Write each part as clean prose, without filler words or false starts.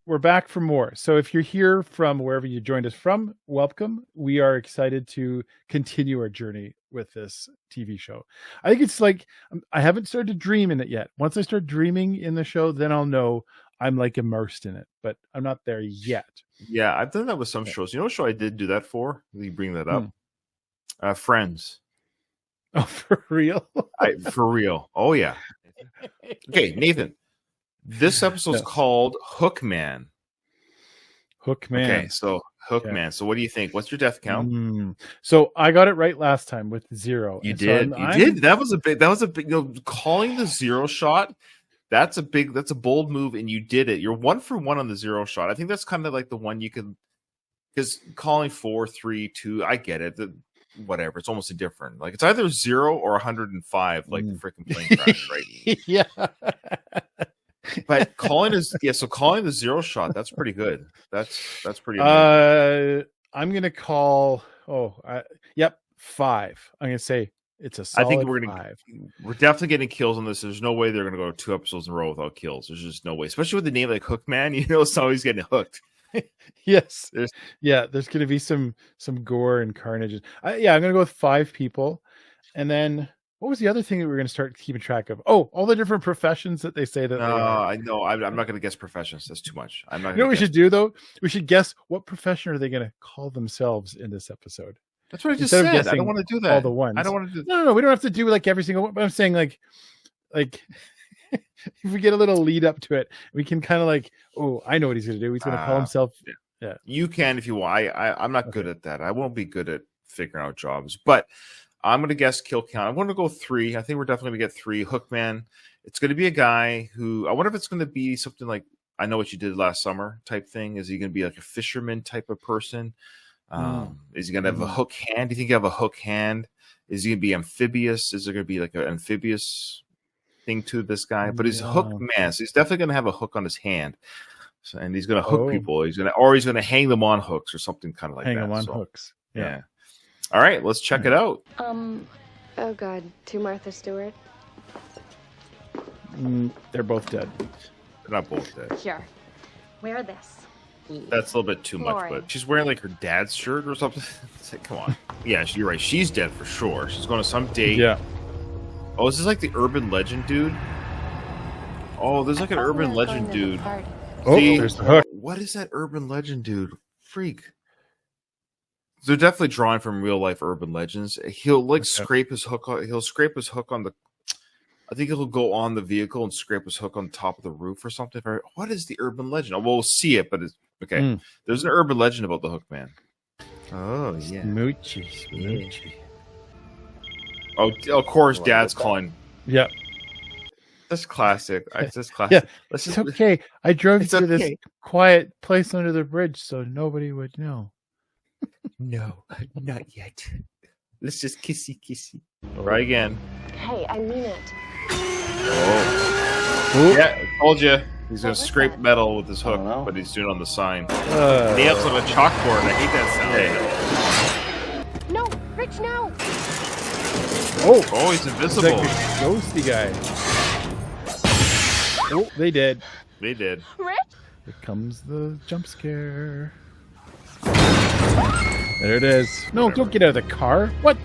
we're back for more. So if you're here from wherever you joined us from, welcome. We are excited to continue our journey with this TV show. I think it's like, I haven't started to dream in it yet. Once I start dreaming in the show, then I'll know I'm like immersed in it, but I'm not there yet. Yeah, I've done that with some shows. You know what show I did do that for? You bring that up. Friends. Oh, for real? For real. Oh, yeah. Okay, Nathan. This episode's called Hookman. Hookman. Okay, so Hookman. Yeah. So what do you think? What's your death count? So I got it right last time with 0. You did. So you did. That was a big. Calling the 0 shot. That's a bold move, and you did it. You're 1 for 1 on the 0 shot. I think that's kind of like the one you can, because calling 4, 3, 2. I get it. Whatever. It's almost indifferent. Like it's either 0 or 105. Like the freaking plane crash, right? Yeah. But calling the 0 shot, that's pretty good. That's pretty amazing. I'm gonna call 5. I'm gonna say it's a solid. I think we're definitely getting kills on this. There's no way they're gonna go 2 episodes in a row without kills. There's just no way, especially with the name like Hookman. Somebody's getting hooked. Yes. There's gonna be some gore and carnage. I'm gonna go with 5 people, and then. What was the other thing that we were going to start keeping track of? Oh, all the different professions that they say that. I know. I'm not going to guess professions. That's too much. I'm not. You know what we should do though? We should guess what profession are they going to call themselves in this episode. That's what I just said. I don't want to do that. All the ones. I don't want to do. No. We don't have to do like every single one. But I'm saying like if we get a little lead up to it, we can kind of like, oh, I know what he's going to do. He's going to call himself. Yeah. You can if you want. I'm not good at that. I won't be good at figuring out jobs, but. I'm going to guess kill count. I'm going to go 3. I think we're definitely going to get 3. Hookman. It's going to be a guy who, I wonder if it's going to be something like, I Know What You Did Last Summer type thing. Is he going to be like a fisherman type of person? Is he going to have a hook hand? Do you think you have a hook hand? Is he going to be amphibious? Is there going to be like an amphibious thing to this guy? But he's a hook man. So he's definitely going to have a hook on his hand. So, and he's going to hook people. He's going to hang them on hooks or something kind of like that. Hang them on hooks. Yeah. All right, let's check it out. Oh God, 2 Martha Stewart. They're both dead. They're not both dead. Here, wear this. That's a little bit too much, but she's wearing like her dad's shirt or something. It's like, come on. Yeah, you're right. She's dead for sure. She's going to some date. Yeah. Oh, is this like the urban legend dude? Oh, there's like an urban legend dude. There's the hook. What is that urban legend dude? Freak. They're definitely drawing from real life urban legends. He'll like scrape his hook. He'll scrape his hook on the. I think he'll go on the vehicle and scrape his hook on top of the roof or something. What is the urban legend? Oh, we'll see it, but it's okay. There's an urban legend about the Hookman. Oh yeah, Smoochie. Oh, of course, Dad's calling. Yeah, that's classic. That's classic. Yeah, it's okay. I drove you to this quiet place under the bridge so nobody would know. No, not yet. Let's just kissy. Try again. Hey, I mean it. Oh. Yeah, I told you. He's going to scrape metal with his hook, but he's doing it on the sign. Nails on a chalkboard. I hate that sound. No, Rich, no. Oh, he's invisible. He's like a ghosty guy. Oh, they did. Rich? Here comes the jump scare. There it is. No, don't get out of the car. What?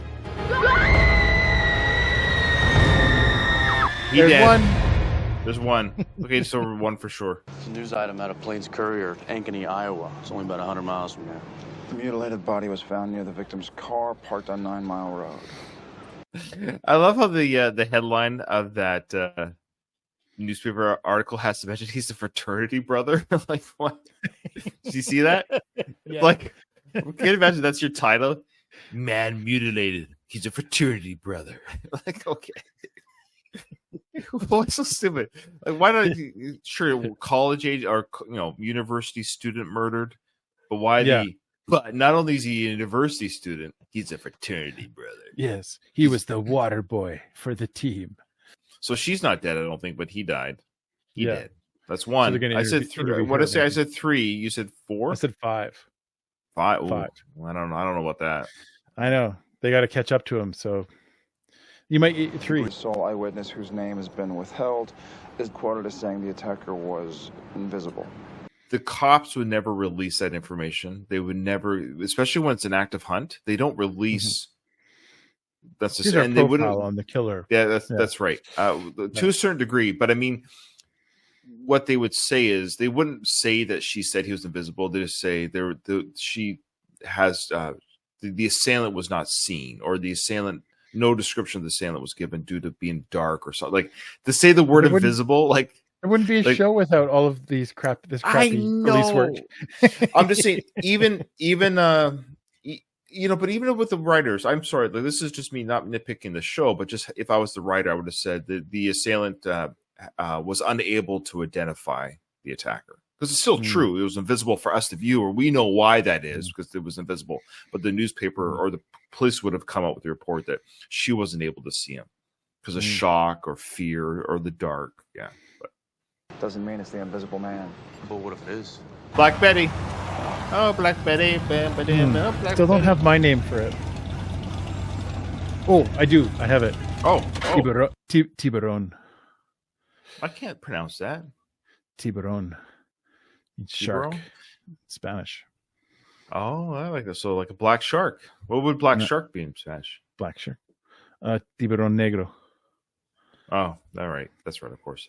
There's one. Okay, so 1 for sure. It's a news item out of Plains Courier, Ankeny, Iowa. It's only about 100 miles from here. The mutilated body was found near the victim's car, parked on 9 Mile Road. I love how the headline of that newspaper article has to mention he's a fraternity brother. Like, what? Did you see that? Yeah. Like, can you imagine that's your title? Man mutilated. He's a fraternity brother. Like, okay. What's so stupid? Like, why not? Sure, college age or university student murdered, but why But not only is he a university student, he's a fraternity brother. Yes, he was the water boy for the team. So she's not dead, I don't think, but he died. He did. That's 1. So I said 3. What did I say? I said 3. You said 4. I said 5. 5. Ooh, 5. I don't know about that. I know they got to catch up to him. So you might get 3. The sole eyewitness, whose name has been withheld, is quoted as saying the attacker was invisible. the cops would never release that information. They would never, especially when it's an active hunt. They don't release. That's Here's just, our and they wouldn't. profile on the killer. Yeah, that's right. To a certain degree, but I mean, what they would say is they wouldn't say that she said he was invisible. They just say she has the assailant was not seen, or the assailant, no description of the assailant was given due to being dark or something. Like to say the word invisible, like there wouldn't be a show without all of these crappy police work. I'm just saying, even but even with the writers, I'm sorry, like, this is just me not nitpicking the show, but just if I was the writer, I would have said that the assailant was unable to identify the attacker, because it's still true. It was invisible for us, the viewer. We know why that is, because it was invisible. But the newspaper or the police would have come out with the report that she wasn't able to see him because of shock or fear or the dark. Yeah, but Doesn't mean it's the Invisible Man. But what if it is? Black Betty. Oh, Black Betty. Black Still don't have my name for it. Oh, I do. I have it. Oh. Tiburon. I can't pronounce that. Tiburon. Shark. Tiburon? Spanish. Oh, I like that. So like a black shark. What would black shark be in Spanish? Black shark. Tiburon negro. Oh, all right. That's right, of course.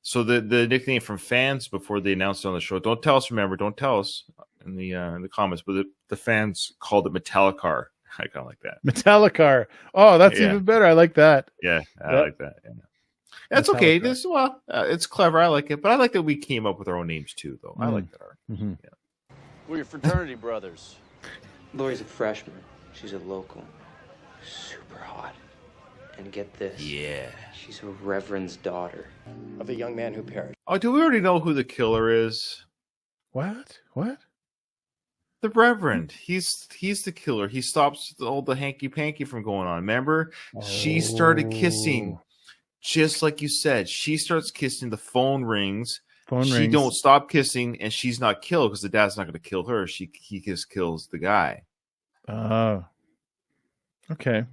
So the nickname from fans before they announced it on the show. Don't tell us. Remember, don't tell us in the comments. But the fans called it Metallicar. I kind of like that. Metallicar. Oh, that's even better. I like that. Yeah, I like that. Yeah. That's okay. It's clever. I like it. But I like that we came up with our own names too, though. I like that art. Mm-hmm. Yeah. We're your fraternity brothers. Lori's a freshman. She's a local. Super hot. And get this. Yeah. She's a reverend's daughter. Of a young man who perished. Oh, do we already know who the killer is? What? The Reverend. He's the killer. He stops all the hanky panky from going on. Remember? She started kissing. Just like you said, she starts kissing. The phone rings. She don't stop kissing, and she's not killed because the dad's not going to kill her. He just kills the guy. Oh. Okay.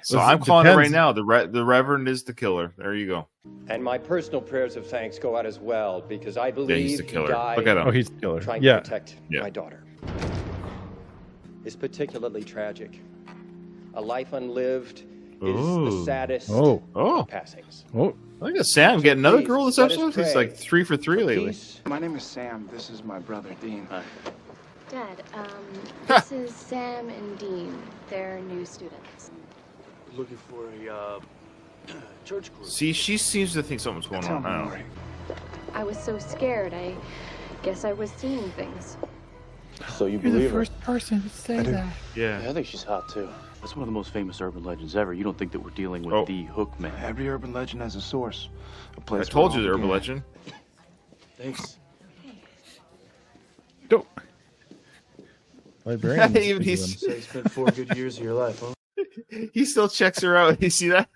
So I'm calling it right now. The Reverend is the killer. There you go. And my personal prayers of thanks go out as well, because I believe he's the killer. he died Look at him. Oh, he's the killer. trying to protect my daughter. It's particularly tragic. A life unlived is the saddest of passings. Oh, look at Sam getting another girl this episode. He's like 3 for 3 lately. My name is Sam. This is my brother, Dean. Dad, this is Sam and Dean. They're new students. Looking for a church group. See, she seems to think something's going on. I don't know. I was so scared. I guess I was seeing things. So you You're the believe her? first person to say that. Yeah. I think she's hot too. That's one of the most famous urban legends ever. You don't think that we're dealing with the Hookman? Every urban legend has a source. A place I told where you it the all urban began. legend. Thanks. Don't. Librarian. Even So you spent 4 good years of your life, huh? He still checks her out. You see that?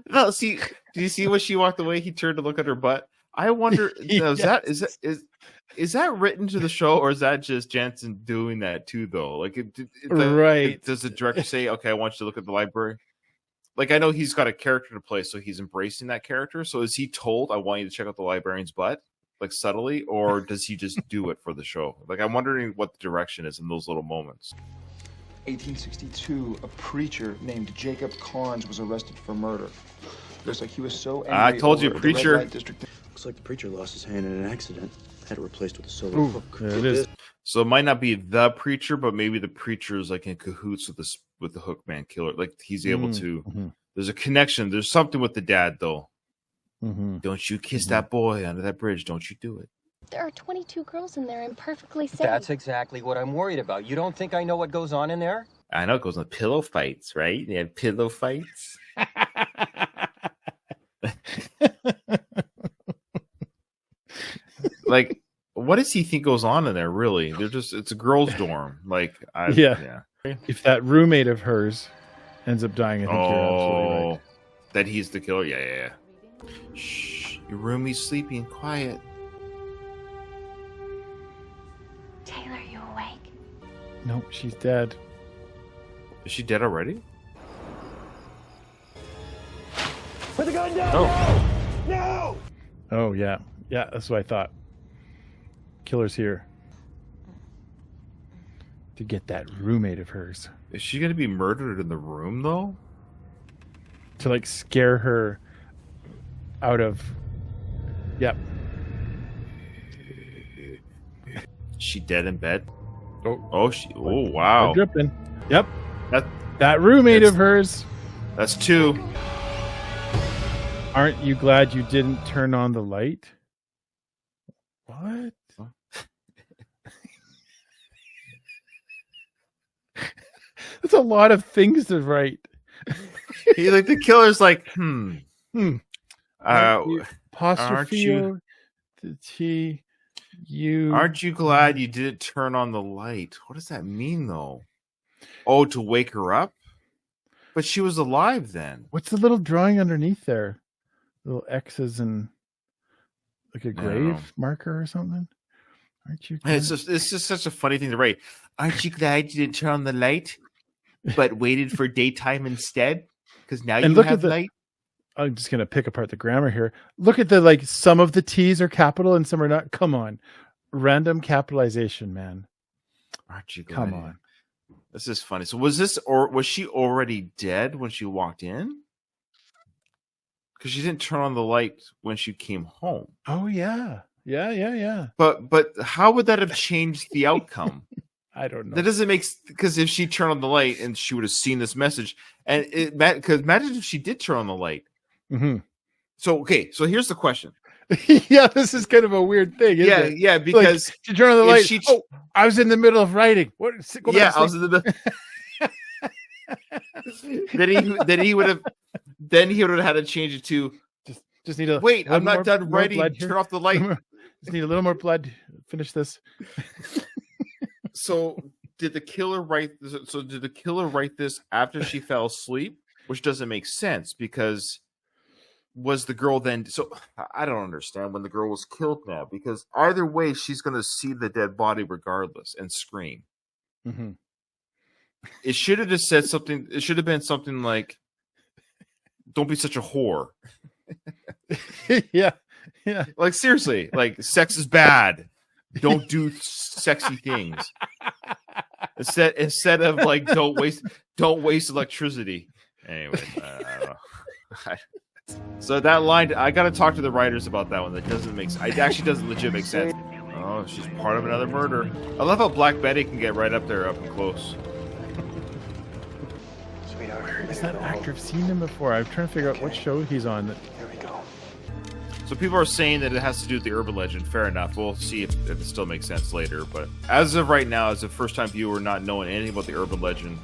No, see. Did you see when she walked away? He turned to look at her butt. I wonder, is that written to the show, or is that just Jensen doing that too? Though, like, does the director say, "Okay, I want you to look at the library"? Like, I know he's got a character to play, so he's embracing that character. So, is he told, "I want you to check out the librarian's butt"? Like subtly, or does he just do it for the show? Like, I'm wondering what the direction is in those little moments. 1862, a preacher named Jacob Carnes was arrested for murder. Looks like he was so angry. I told you, over the preacher. red light district. Looks like the preacher lost his hand in an accident. Had it replaced with a silver Ooh, hook. there it is. So it might not be the preacher, but maybe the preacher is like in cahoots with the Hookman killer. Like he's able to. There's a connection. There's something with the dad, though. Don't you kiss that boy under that bridge? Don't you do it? There are 22 girls in there. I'm perfectly safe. That's exactly what I'm worried about. You don't think I know what goes on in there? I know it goes on pillow fights, right? They have pillow fights. Like, what does he think goes on in there? Really, it's a girls' dorm. Like, yeah. If that roommate of hers ends up dying, I think you're absolutely right. That he's the killer. Yeah. Shh, your roomie's sleeping. Quiet. Taylor, you awake? No, she's dead. Is she dead already? Put the gun down! Oh. No! Oh, yeah. Yeah, that's what I thought. Killer's here to get that roommate of hers. Is she going to be murdered in the room, though? To, like, scare her out of... Yep. Is she dead in bed? Oh, Oh, wow. Dripping. Yep. That That roommate of hers. That's 2. Aren't you glad you didn't turn on the light? What? That's a lot of things to write. He like the killer's like, Apostrophe T U. Aren't you glad you didn't turn on the light? What does that mean, though? Oh, to wake her up? But she was alive then. What's the little drawing underneath there? Little X's and like a grave marker or something? Aren't you glad? It's just such a funny thing to write. Aren't you glad you didn't turn on the light, but waited for daytime instead? Because now you have light. I'm just going to pick apart the grammar here. Look at the, like, some of the T's are capital and some are not. Come on. Random capitalization, man. Aren't you glad? Come on. This is funny. So was she already dead when she walked in? Because she didn't turn on the light when she came home. Oh, yeah. Yeah. But how would that have changed the outcome? I don't know. That doesn't make, because if she turned on the light and she would have seen this message, and because imagine if she did turn on the light. Mm-hmm. So here's the question. Yeah, this is kind of a weird thing. Isn't it? Yeah, because like, she turned on the light. I was in the middle of writing. What? I was in the middle. then he would have had to change it to just need a wait. I'm not done writing. Turn off the light. Just need a little more blood. Finish this. So did the killer write this after she fell asleep? Which doesn't make sense, because was the girl then? So I don't understand when the girl was killed now, because either way she's going to see the dead body regardless and scream. Mm-hmm. It should have just said something. It should have been something like, "Don't be such a whore." Yeah. Like, seriously, like, sex is bad. Don't do sexy things. Instead of like, don't waste electricity. Anyway, I don't know. So that line, I got to talk to the writers about that one. That doesn't make sense. It actually doesn't legit make sense. Oh, she's part of another murder. I love how Black Betty can get right up there, up and close. Sweetheart, Is that actor? I've seen him before. I'm trying to figure out what show he's on. Here we go. So people are saying that it has to do with the urban legend. Fair enough. We'll see if it still makes sense later. But as of right now, as a first-time viewer not knowing anything about the urban legend,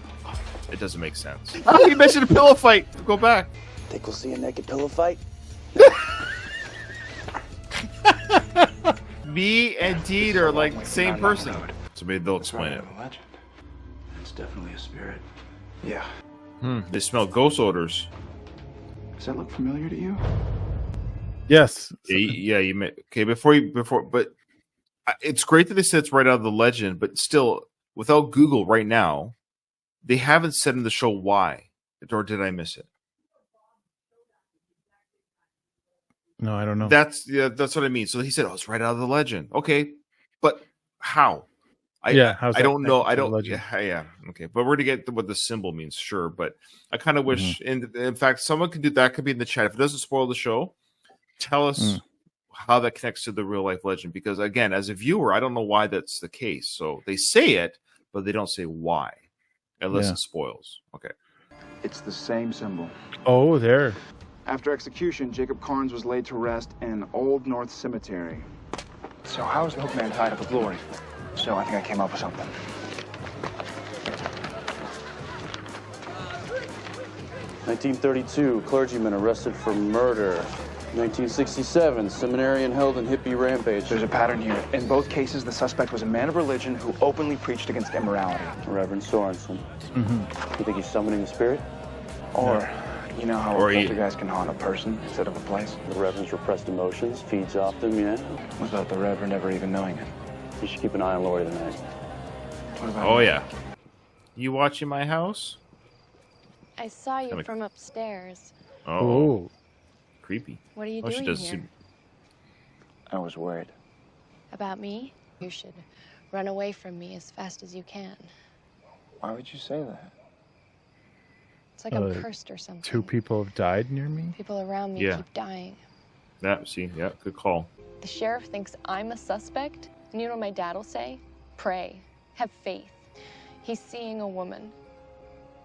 it doesn't make sense. Oh, you mentioned a pillow fight. Go back. Think we'll see a naked pillow fight? Me and Deed are like the same person. So maybe they'll explain it. Legend. It's definitely a spirit. Yeah. They smell ghost odors. Does that look familiar to you? Yes. Yeah, you may. Okay, but it's great that they said it's right out of the legend, but still, without Google right now, they haven't said in the show why, or did I miss it? No, I don't know. That's what I mean. So he said, "Oh, it's right out of the legend." Okay, but how? I don't know. I don't. Yeah. Okay, but we're to get what the symbol means, sure. But I kind of wish, in fact, someone could do that. Could be in the chat if it doesn't spoil the show. Tell us how that connects to the real life legend, because again, as a viewer, I don't know why that's the case. So they say it, but they don't say why, unless it spoils. Okay. It's the same symbol. Oh, there. After execution, Jacob Carnes was laid to rest in Old North Cemetery. So how is the Hookman tied up with Lori? So I think I came up with something. (1932) clergyman arrested for murder. 1967, seminarian held in hippie rampage. There's a pattern here. In both cases, the suspect was a man of religion who openly preached against immorality. Reverend Sorensen. You think he's summoning the spirit? Or, you know how a poltergeist can haunt a person instead of a place? The Reverend's repressed emotions feeds off them, yeah? Without the Reverend ever even knowing it. You should keep an eye on Lori tonight. What about me? Yeah. You watching my house? I saw you from upstairs. Oh. Creepy. What are you doing here? I was worried. About me? You should run away from me as fast as you can. Why would you say that? It's like I'm cursed or something. 2 people have died near me. People around me keep dying. Yeah, see, yeah, good call. The sheriff thinks I'm a suspect, and you know what my dad will say? Pray. Have faith. He's seeing a woman.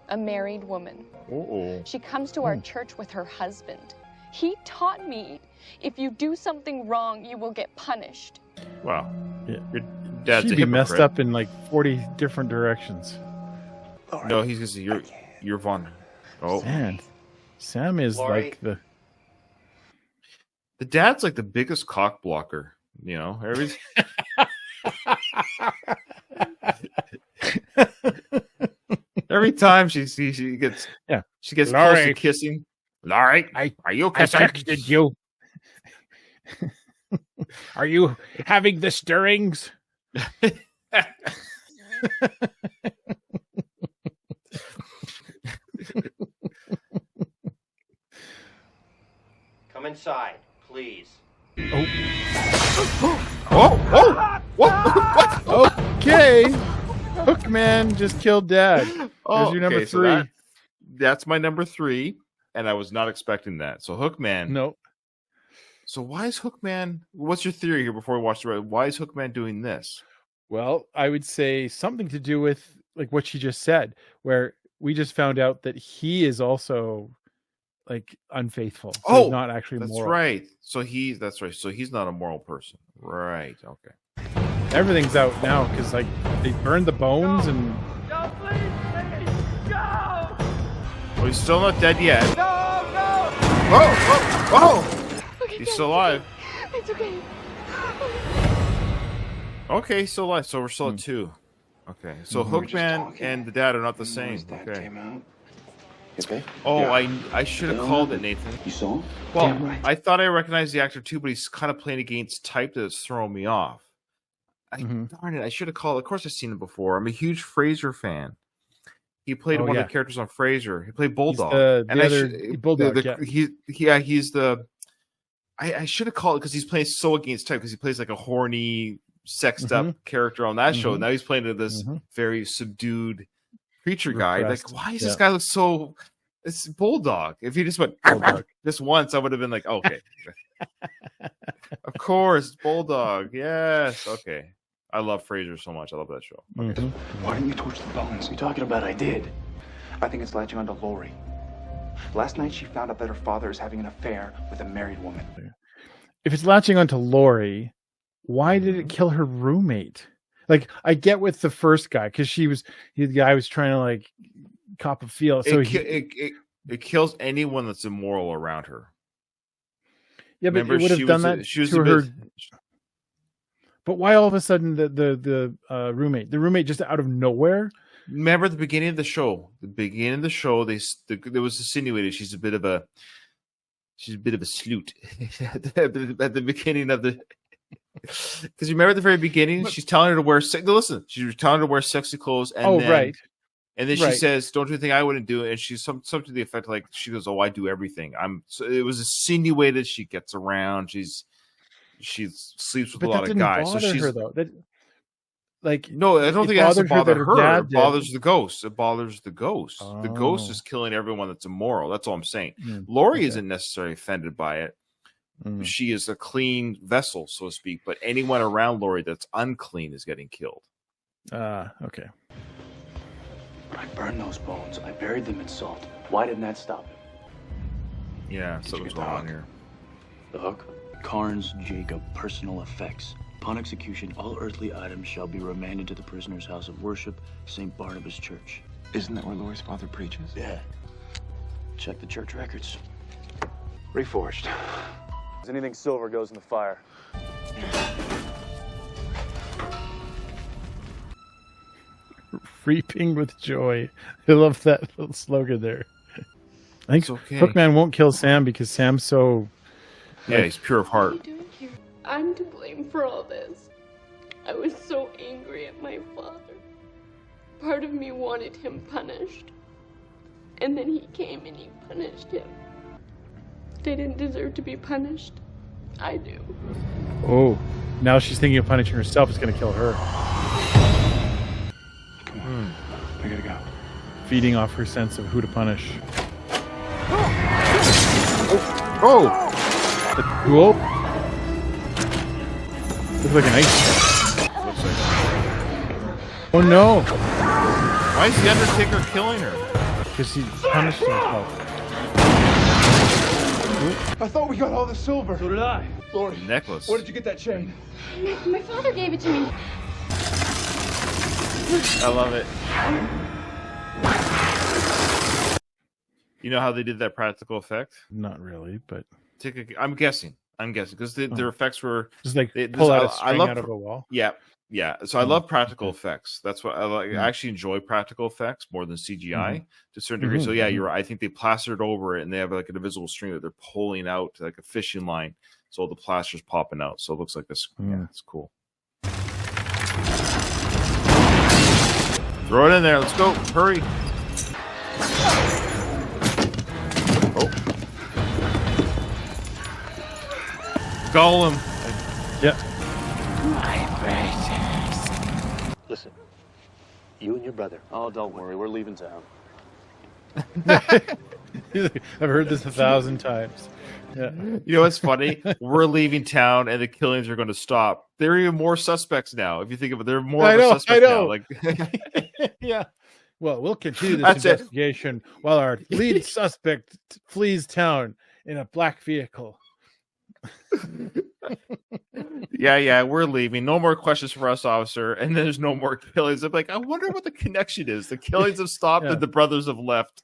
A married woman. Uh-oh. She comes to our church with her husband. He taught me, if you do something wrong, you will get punished. Wow. Yeah. Your dad's She'd a be hypocrite. messed up in like 40 different directions. No, he's gonna say you're Von. Oh, Man, Sam is Lori. like the. the dad's like the biggest cock blocker. You know, every time she gets she gets close Lori. to kissing. Laurie, are you kissing? texted you. Are you having the stirrings? Come inside, please. What? Okay. Hookman just killed Dad. There's your number okay, 3. That's my number 3, and I was not expecting that. So Hookman. No. So why is Hookman? What's your theory here before we watch the? Why is Hookman doing this? Well, I would say something to do with like what she just said, where we just found out that he is also like unfaithful. So he's not actually that's moral. right. So that's right. So he's not a moral person, right? Okay. Everything's out now because like they burned the bones and. No, please, go! Well, he's still not dead yet. No! Oh! Okay, He's still alive. It's okay. Okay, he's still alive. So we're still at 2. Okay, so Hookman and the dad are not the same. Okay. Came out. You okay? Oh, I should have called it, Nathan. You saw him? Well, Damn right. I thought I recognized the actor too, but he's kind of playing against type that's throwing me off. Darn it! I should have called. Of course, I've seen him before. I'm a huge Frasier fan. He played one of the characters on Frasier. He played Bulldog. Bulldog. He's the. I should have called it because he's playing so against type because he plays like a horny, sexed up character on that show. Now he's playing this very subdued creature guy. Like, why does this guy look so? It's Bulldog. If he just went this once, I would have been like, okay. Of course, Bulldog. Yes. Okay. I love Frasier so much. I love that show. Okay. Why didn't you torch the bones? You talking about I did? I think it's latching onto Lori. Last night she found out that her father is having an affair with a married woman. If it's latching onto Lori, why did it kill her roommate? Like, I get with the first guy because the guy was trying to like cop a feel. So it kills anyone that's immoral around her. Yeah, but remember, it would have done that to her. But why all of a sudden the roommate? The roommate just out of nowhere? Remember at the beginning of the show? The beginning of the show, there was insinuated she's a bit of a sleut at the beginning of the. Because you remember at the very beginning, she's telling her to wear. Listen, she's telling her to wear sexy clothes, and and then she says, "Don't do anything I wouldn't do," and she's something to the effect like she goes, "Oh, I do everything." So it was insinuated she gets around. She sleeps with a lot of guys. So she's her though. No, I don't think it has to bother her. It bothers the ghost. It bothers the ghost. Oh. The ghost is killing everyone that's immoral. That's all I'm saying. Lori isn't necessarily offended by it. She is a clean vessel, so to speak. But anyone around Lori that's unclean is getting killed. Okay. I burned those bones. I buried them in salt. Why didn't that stop him? Yeah, something's going on here. The hook? Carnes Jacob, personal effects. Upon execution, all earthly items shall be remanded to the prisoner's house of worship, St. Barnabas Church. Isn't that where Lori's father preaches? Yeah. Check the church records. Reforged. Anything silver goes in the fire. Reaping with joy. I love that little slogan there. I think Hookman won't kill Sam because Sam's so. Yeah, he's pure of heart. What are you doing here? I'm to blame for all this. I was so angry at my father. Part of me wanted him punished. And then he came and he punished him. I didn't deserve to be punished. I do. Oh, now she's thinking of punishing herself. It's going to kill her. Come on. We gotta go. Feeding off her sense of who to punish. Oh! That's cool. Looks like an ice. Looks like... Oh no! Why is the Undertaker killing her? Because he punished himself. I thought we got all the silver. So did I. Lord, The necklace. where did you get that chain? My father gave it to me. I love it. You know how they did that practical effect? Not really, but I'm guessing because their effects were just like they, pull out a I string love out of a wall. Yeah. So I love practical effects. That's what I like. I actually enjoy practical effects more than CGI to a certain degree. So yeah, you're right. I think they plastered over it, and they have like an invisible string that they're pulling out like a fishing line. So the plaster's popping out. So it looks like this. Yeah, it's cool. Throw it in there. Let's go. Hurry. Oh. Gollum. Yeah. Listen, you and your brother. Oh, don't worry. We're leaving town. I've heard this 1,000 times. Yeah. You know what's funny? We're leaving town, and the killings are going to stop. There are even more suspects now. If you think of it, there are more of a suspect now. Like, yeah. Well, we'll continue this investigation while our lead suspect flees town in a black vehicle. yeah, we're leaving. No more questions for us, officer. And then there's no more killings. I'm like, I wonder what the connection is. The killings have stopped, and the brothers have left.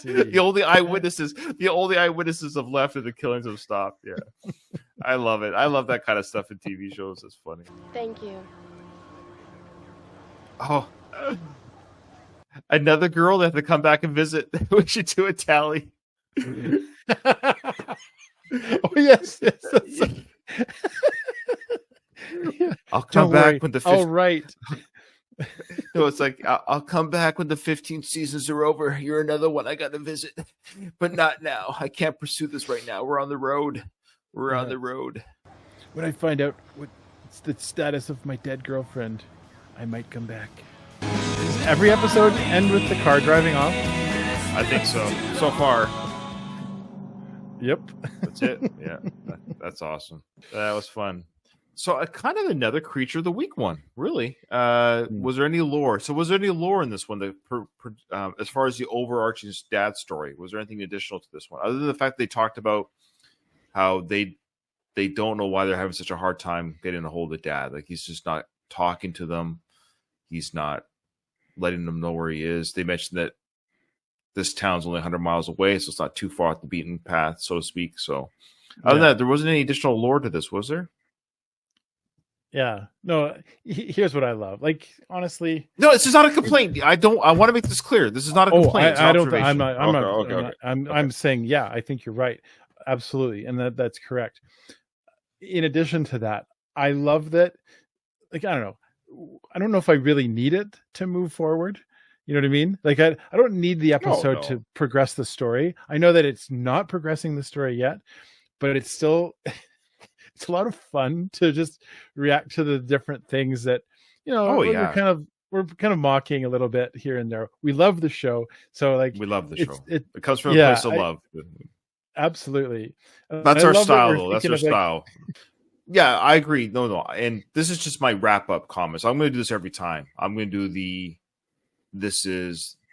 the only eyewitnesses have left, and the killings have stopped. Yeah, I love it. I love that kind of stuff in TV shows. It's funny. Thank you. Oh, another girl that have to come back and visit. We should do a tally. Oh yes. I'll come back when the oh right. No, it's like I'll come back when the 15 seasons are over. You're another one I got to visit, but not now. I can't pursue this right now. We're on the road. On the road. When I find out what's the status of my dead girlfriend, I might come back. Does every episode end with the car driving off? I think so. So far. Yep. That's it. Yeah. That's awesome. That was fun. So kind of another creature of the week one, really. Was there any lore? So was there any lore in this one that, as far as the overarching dad story, was there anything additional to this one? Other than the fact they talked about how they don't know why they're having such a hard time getting a hold of dad. Like he's just not talking to them. He's not letting them know where he is. They mentioned that this town's only 100 miles away, so it's not too far off the beaten path, so to speak. So other than that, there wasn't any additional lore to this, was there? Yeah. No, here's what I love. Like, honestly. No, this is not a complaint. I want to make this clear. This is not a complaint. I'm saying, yeah, I think you're right. Absolutely. And that's correct. In addition to that, I love that, like, I don't know if I really need it to move forward. You know what I mean? Like, I don't need the episode to progress the story. I know that it's not progressing the story yet, but it's still, it's a lot of fun to just react to the different things that, we're kind of mocking a little bit here and there. We love the show. So like, we love the show. It comes from a place of love. Absolutely. That's our style, though. That's our style. Yeah, I agree. No. And this is just my wrap up comments. I'm going to do this every time. I'm going to do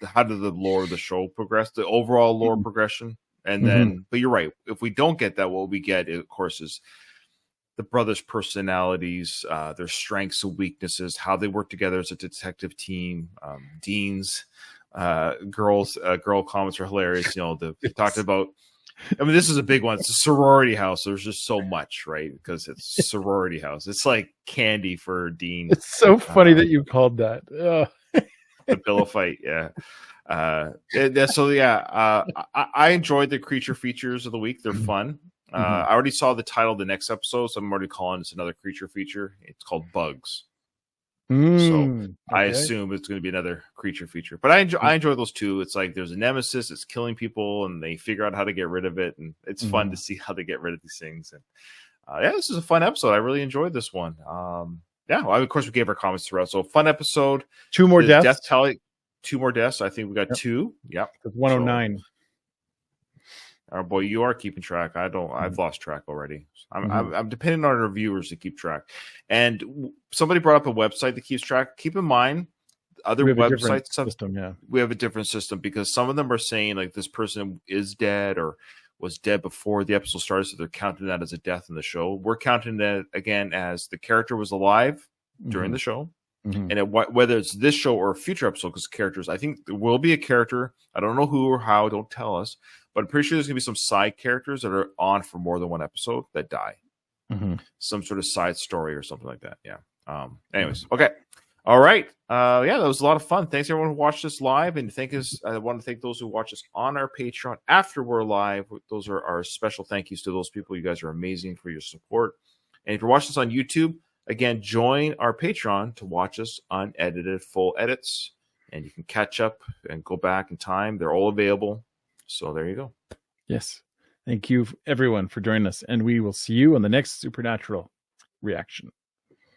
how did the lore of the show progress, the overall lore progression. And then, but you're right. If we don't get that, what we get, of course, is the brothers' personalities, their strengths and weaknesses, how they work together as a detective team. Dean's girl comments are hilarious. They talked about, this is a big one. It's a sorority house. There's just so much, right? Because it's a sorority house. It's like candy for Dean. It's so funny that you called that. The pillow fight, yeah. I enjoyed the creature features of the week. They're fun. I already saw the title of the next episode, so I'm already calling this another creature feature. It's called Bugs. So I assume it's going to be another creature feature. But I enjoy those two. It's like there's a nemesis, it's killing people, and they figure out how to get rid of it, and it's fun to see how they get rid of these things. And yeah, this is a fun episode. I really enjoyed this one. Yeah, well, of course we gave our comments throughout. So fun episode. 2 more deaths. Death tally. 2 more deaths. I think we got 2. Yep. 109. So, oh boy, you are keeping track. I don't. I've lost track already. I'm depending on our viewers to keep track. And somebody brought up a website that keeps track. Keep in mind, other websites system. Yeah, we have a different system because some of them are saying like this person is dead or was dead before the episode started, so they're counting that as a death in the show. We're counting that again as the character was alive during the show. And whether it's this show or a future episode, because characters, I think there will be a character. I don't know who or how, don't tell us, but I'm pretty sure there's going to be some side characters that are on for more than one episode that die. Some sort of side story or something like that. Yeah. Anyways, okay. All right. Yeah, that was a lot of fun. Thanks everyone who watched us live, and I want to thank those who watch us on our Patreon after we're live. Those are our special thank yous to those people. You guys are amazing for your support. And if you're watching us on YouTube, again, join our Patreon to watch us unedited full edits, and you can catch up and go back in time. They're all available. So there you go. Yes. Thank you everyone for joining us, and we will see you on the next Supernatural reaction.